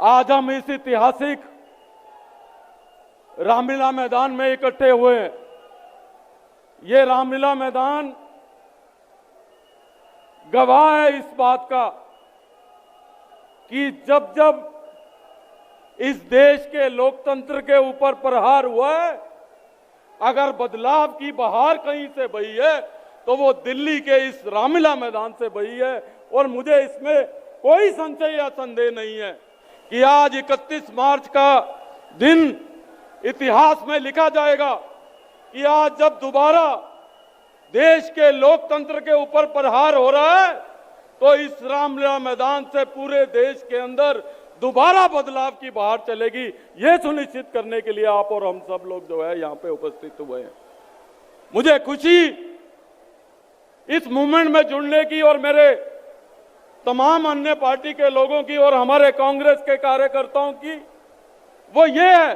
आज हम इस ऐतिहासिक रामलीला मैदान में इकट्ठे हुए हैं। ये रामलीला मैदान गवाह है इस बात का कि जब जब इस देश के लोकतंत्र के ऊपर प्रहार हुआ है, अगर बदलाव की बहार कहीं से बही है तो वो दिल्ली के इस रामलीला मैदान से बही है। और मुझे इसमें कोई संशय या संदेह नहीं है कि आज 31 मार्च का दिन इतिहास में लिखा जाएगा कि आज जब दोबारा देश के लोकतंत्र के ऊपर प्रहार हो रहा है तो इस रामलीला मैदान से पूरे देश के अंदर दोबारा बदलाव की बहार चलेगी। ये सुनिश्चित करने के लिए आप और हम सब लोग जो है यहाँ पे उपस्थित हुए हैं। मुझे खुशी इस मूवमेंट में जुड़ने की और मेरे तमाम अन्य पार्टी के लोगों की और हमारे कांग्रेस के कार्यकर्ताओं की वो ये है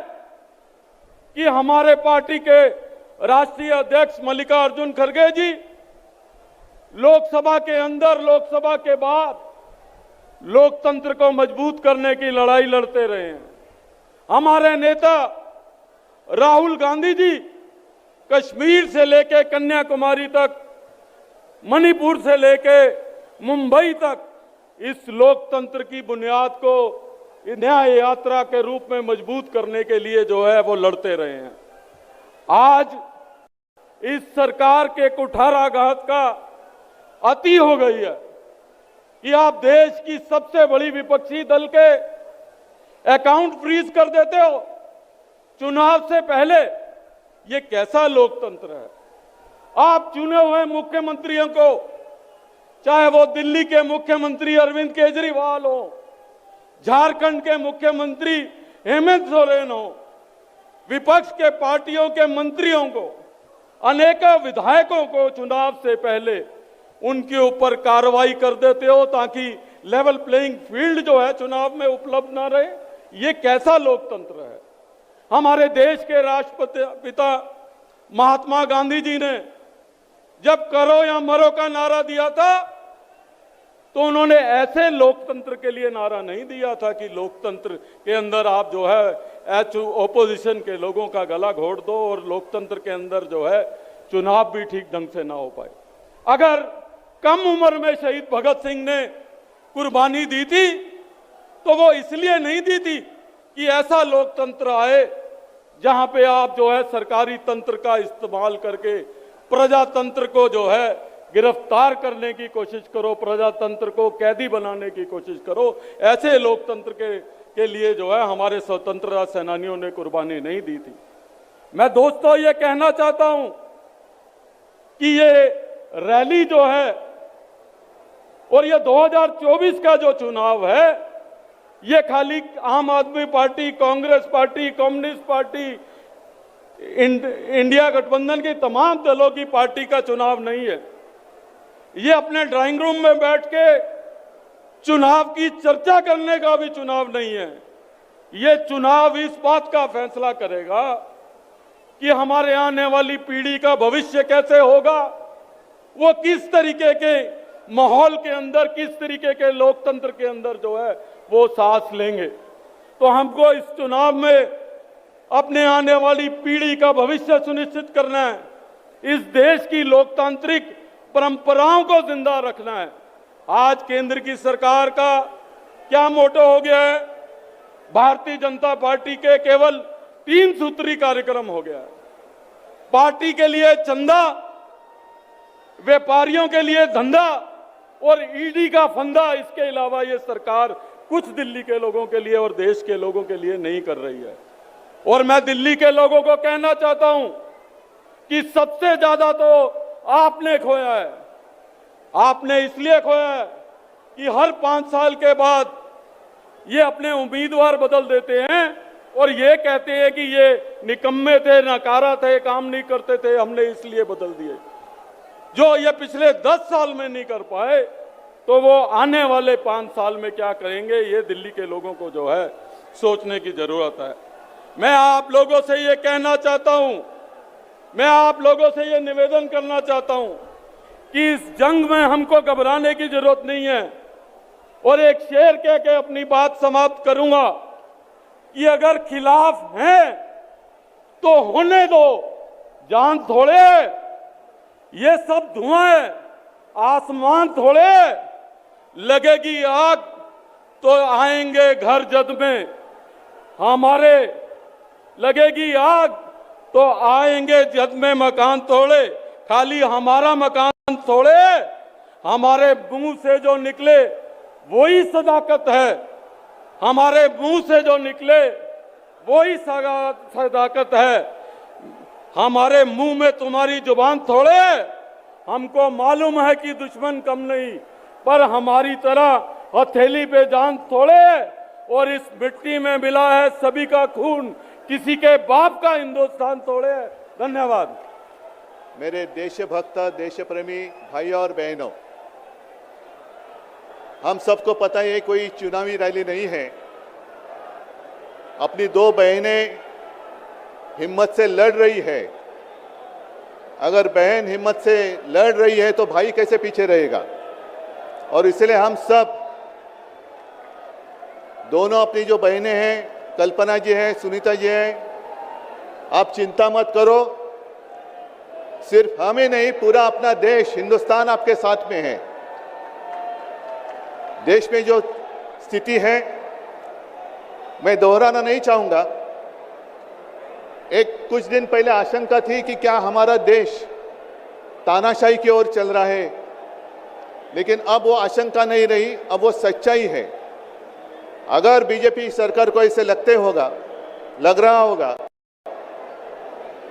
कि हमारे पार्टी के राष्ट्रीय अध्यक्ष मल्लिकार्जुन खड़गे जी लोकसभा के अंदर, लोकसभा के बाद लोकतंत्र को मजबूत करने की लड़ाई लड़ते रहे हैं। हमारे नेता राहुल गांधी जी कश्मीर से लेके कन्याकुमारी तक, मणिपुर से लेके मुंबई तक इस लोकतंत्र की बुनियाद को न्याय यात्रा के रूप में मजबूत करने के लिए जो है वो लड़ते रहे हैं। आज इस सरकार के कुठाराघात का अति हो गई है कि आप देश की सबसे बड़ी विपक्षी दल के अकाउंट फ्रीज कर देते हो चुनाव से पहले। ये कैसा लोकतंत्र है? आप चुने हुए मुख्यमंत्रियों को, चाहे वो दिल्ली के मुख्यमंत्री अरविंद केजरीवाल हो, झारखंड के मुख्यमंत्री हेमंत सोरेन हो, विपक्ष के पार्टियों के मंत्रियों को, अनेकों विधायकों को चुनाव से पहले उनके ऊपर कार्रवाई कर देते हो ताकि लेवल प्लेइंग फील्ड जो है चुनाव में उपलब्ध ना रहे। ये कैसा लोकतंत्र है? हमारे देश के राष्ट्रपिता महात्मा गांधी जी ने जब करो या मरो का नारा दिया था तो उन्होंने ऐसे लोकतंत्र के लिए नारा नहीं दिया था कि लोकतंत्र के अंदर आप जो है ओपोजिशन के लोगों का गला घोट दो और लोकतंत्र के अंदर जो है चुनाव भी ठीक ढंग से ना हो पाए। अगर कम उम्र में शहीद भगत सिंह ने कुर्बानी दी थी तो वो इसलिए नहीं दी थी कि ऐसा लोकतंत्र आए जहां पे आप जो है सरकारी तंत्र का इस्तेमाल करके प्रजातंत्र को जो है गिरफ्तार करने की कोशिश करो, प्रजातंत्र को कैदी बनाने की कोशिश करो। ऐसे लोकतंत्र के लिए जो है हमारे स्वतंत्रता सेनानियों ने कुर्बानी नहीं दी थी। मैं दोस्तों ये कहना चाहता हूं कि ये रैली जो है और ये 2024 का जो चुनाव है ये खाली आम आदमी party, Congress party, communist party, India गठबंधन की तमाम दलों की पार्टी का चुनाव नहीं है। ये अपने ड्राइंग रूम में बैठ के चुनाव की चर्चा करने का भी चुनाव नहीं है। ये चुनाव इस बात का फैसला करेगा कि हमारे आने वाली पीढ़ी का भविष्य कैसे होगा, वो किस तरीके के माहौल के अंदर, किस तरीके के लोकतंत्र के अंदर जो है वो सांस लेंगे। तो हमको इस चुनाव में अपने आने वाली पीढ़ी का भविष्य सुनिश्चित करना है, इस देश की लोकतांत्रिक परंपराओं को जिंदा रखना है। आज केंद्र की सरकार का क्या मोटो हो गया है? भारतीय जनता पार्टी के केवल 3 सूत्री कार्यक्रम हो गया है। पार्टी के लिए चंदा, व्यापारियों के लिए धंधा और ईडी का फंदा। इसके अलावा ये सरकार कुछ दिल्ली के लोगों के लिए और देश के लोगों के लिए नहीं कर रही है। और मैं दिल्ली के लोगों को कहना चाहता हूं कि सबसे ज्यादा तो आपने खोया है। आपने इसलिए खोया है कि हर 5 साल के बाद ये अपने उम्मीदवार बदल देते हैं और ये कहते हैं कि ये निकम्मे थे, नकारा थे, काम नहीं करते थे, हमने इसलिए बदल दिए। जो ये पिछले 10 साल में नहीं कर पाए तो वो आने वाले 5 साल में क्या करेंगे, ये दिल्ली के लोगों को जो है सोचने की जरूरत है। मैं आप लोगों से ये कहना चाहता हूं, मैं आप लोगों से ये निवेदन करना चाहता हूं कि इस जंग में हमको घबराने की जरूरत नहीं है और एक शेर कह के अपनी बात समाप्त करूंगा कि अगर खिलाफ हैं तो होने दो, जान थोड़े ये सब धुआं है, आसमान थोड़े, लगेगी आग तो आएंगे घर जद में, हमारे लगेगी आग तो आएंगे जद में मकान तोड़े, खाली हमारा मकान तोड़े, हमारे मुंह से जो निकले वही सदाकत है, हमारे मुंह से जो निकले वही सदाकत है, हमारे मुंह में तुम्हारी जुबान थोड़े, हमको मालूम है कि दुश्मन कम नहीं, पर हमारी तरह हथेली पे जान थोड़े, और इस मिट्टी में मिला है सभी का खून, किसी के बाप का हिंदुस्तान तोड़े। धन्यवाद। मेरे देशभक्त देशप्रेमी भाई और बहनों, हम सबको पता है कोई चुनावी रैली नहीं है। अपनी दो बहनें हिम्मत से लड़ रही है। अगर बहन हिम्मत से लड़ रही है तो भाई कैसे पीछे रहेगा? और इसलिए हम सब दोनों अपनी जो बहनें हैं, कल्पना जी हैं, सुनीता जी हैं, आप चिंता मत करो, सिर्फ हमें नहीं पूरा अपना देश हिंदुस्तान आपके साथ में है। देश में जो स्थिति है मैं दोहराना नहीं चाहूंगा। कुछ दिन पहले आशंका थी कि क्या हमारा देश तानाशाही की ओर चल रहा है, लेकिन अब वो आशंका नहीं रही, अब वो सच्चाई है। अगर बीजेपी सरकार को ऐसे लग रहा होगा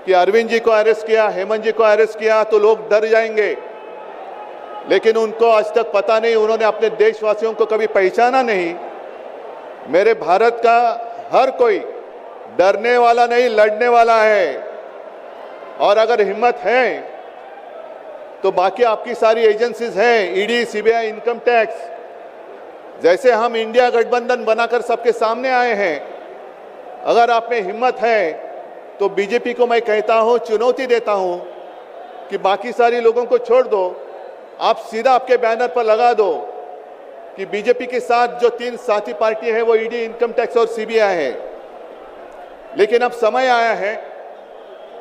कि अरविंद जी को अरेस्ट किया, हेमंत जी को अरेस्ट किया तो लोग डर जाएंगे, लेकिन उनको आज तक पता नहीं, उन्होंने अपने देशवासियों को कभी पहचाना नहीं। मेरे भारत का हर कोई डरने वाला नहीं, लड़ने वाला है। और अगर हिम्मत है तो बाकी आपकी सारी एजेंसीज हैं, ईडी, सीबीआई, इनकम टैक्स, जैसे हम इंडिया गठबंधन बनाकर सबके सामने आए हैं। अगर आप में हिम्मत है तो बीजेपी को मैं कहता हूं, चुनौती देता हूं कि बाकी सारी लोगों को छोड़ दो, आप सीधा आपके बैनर पर लगा दो कि बीजेपी के साथ जो 3 साथी पार्टी है वो ईडी, इनकम टैक्स और सीबीआई है। लेकिन अब समय आया है,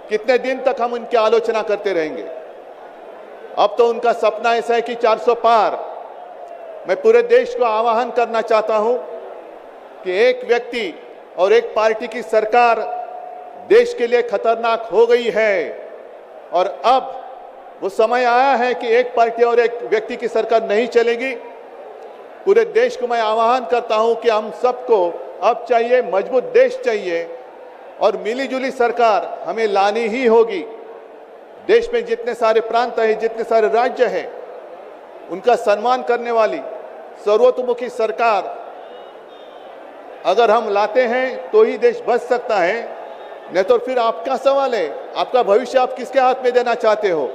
कितने दिन तक हम उनकी आलोचना करते रहेंगे? अब तो उनका सपना ऐसा है कि 400 पार। मैं पूरे देश को आह्वान करना चाहता हूं कि एक व्यक्ति और एक पार्टी की सरकार देश के लिए खतरनाक हो गई है, और अब वो समय आया है कि एक पार्टी और एक व्यक्ति की सरकार नहीं चलेगी। पूरे देश को मैं आह्वान करता हूं कि हम सबको अब चाहिए, मजबूत देश चाहिए, और मिलीजुली सरकार हमें लानी ही होगी। देश में जितने सारे प्रांत हैं, जितने सारे राज्य हैं, उनका सम्मान करने वाली सर्वतोमुखी सरकार अगर हम लाते हैं तो ही देश बच सकता है, नहीं तो फिर आपका सवाल है, आपका भविष्य आप किसके हाथ में देना चाहते हो?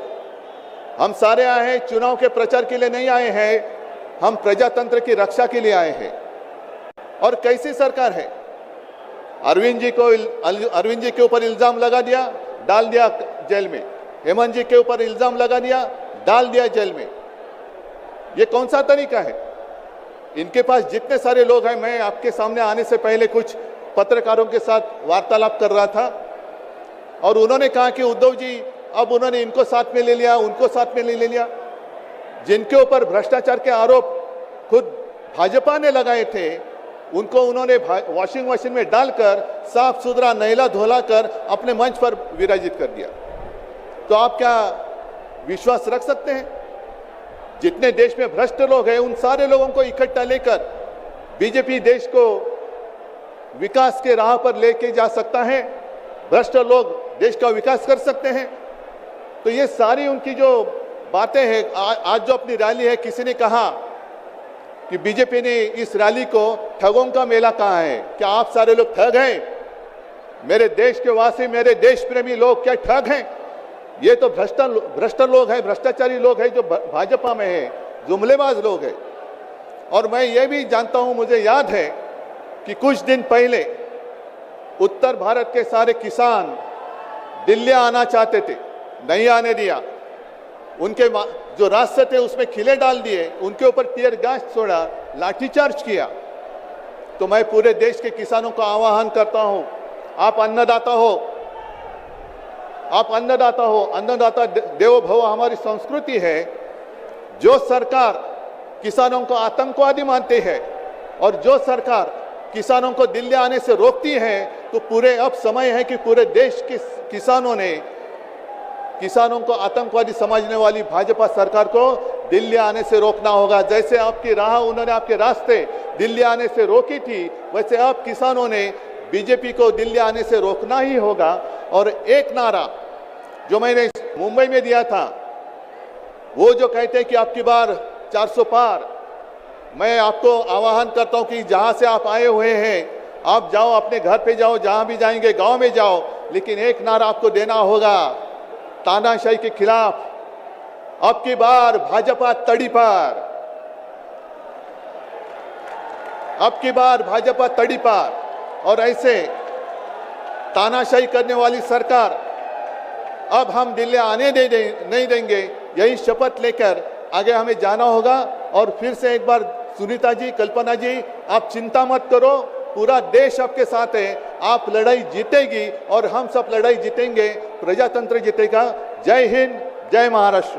हम सारे आए हैं चुनाव के प्रचार के लिए नहीं आए हैं, हम प्रजातंत्र की रक्षा के लिए आए हैं। और कैसी सरकार है? अरविंद जी के ऊपर इल्जाम लगा दिया, डाल दिया जेल में। हेमंत जी के ऊपर इल्जाम लगा दिया, डाल दिया जेल में। ये कौन सा तरीका है? इनके पास जितने सारे लोग हैं, मैं आपके सामने आने से पहले कुछ पत्रकारों के साथ वार्तालाप कर रहा था और उन्होंने कहा कि उद्धव जी अब उन्होंने इनको साथ में ले लिया, उनको साथ में ले लिया। जिनके ऊपर भ्रष्टाचार के आरोप खुद भाजपा ने लगाए थे, उनको उन्होंने वॉशिंग मशीन में डालकर साफ सुथरा नहला धोला कर अपने मंच पर विराजित कर दिया। तो आप क्या विश्वास रख सकते हैं? जितने देश में भ्रष्ट लोग हैं, उन सारे लोगों को इकट्ठा लेकर बीजेपी देश को विकास के राह पर लेके जा सकता है? भ्रष्ट लोग देश का विकास कर सकते हैं? तो ये सारी उनकी जो बातें हैं, आज जो अपनी रैली है, किसी ने कहा कि बीजेपी ने इस रैली को ठगों का मेला कहा है। क्या आप सारे लोग ठग हैं? मेरे देश के वासी, मेरे देश प्रेमी लोग क्या ठग हैं? ये तो भ्रष्ट लोग हैं, भ्रष्टाचारी लोग हैं जो भाजपा में है, जुमलेबाज लोग हैं। और मैं ये भी जानता हूं, मुझे याद है कि कुछ दिन पहले उत्तर भारत के सारे किसान दिल्ली आना चाहते थे, नहीं आने दिया। उनके जो रास्ते थे उसमें खिले डाल दिए, उनके ऊपर टीयर गैस छोड़ा, लाठीचार्ज किया, तो मैं पूरे देश के किसानों का आह्वान करता हूं, आप अन्नदाता हो, आप अन्नदाता हो, अन्नदाता देवो भव हमारी संस्कृति है। जो सरकार किसानों को आतंकवादी मानती है और जो सरकार किसानों को दिल्ली आने से रोकती है, तो पूरे अब समय है कि पूरे देश के किसानों ने किसानों को आतंकवादी समझने वाली भाजपा सरकार को दिल्ली आने से रोकना होगा। जैसे आपकी राह उन्होंने आपके रास्ते दिल्ली आने से रोकी थी, वैसे अब किसानों ने बीजेपी को दिल्ली आने से रोकना ही होगा। और एक नारा जो मैंने मुंबई में दिया था, वो जो कहते हैं कि आपकी बार 400 पार, मैं आपको आह्वान करता हूं कि जहां से आप आए हुए हैं, आप जाओ, अपने घर पे जाओ, जहां भी जाएंगे गांव में जाओ, लेकिन एक नारा आपको देना होगा तानाशाही के खिलाफ, अब की बार भाजपा तड़ी पार, अब की बार भाजपा तड़ी पार। और ऐसे तानाशाही करने वाली सरकार अब हम दिल्ली आने नहीं देंगे, यही शपथ लेकर आगे हमें जाना होगा। और फिर से एक बार सुनीता जी, कल्पना जी, आप चिंता मत करो, पूरा देश आपके साथ है, आप लड़ाई जीतेगी और हम सब लड़ाई जीतेंगे, प्रजातंत्र जीतेगा। जय हिंद, जय महाराष्ट्र।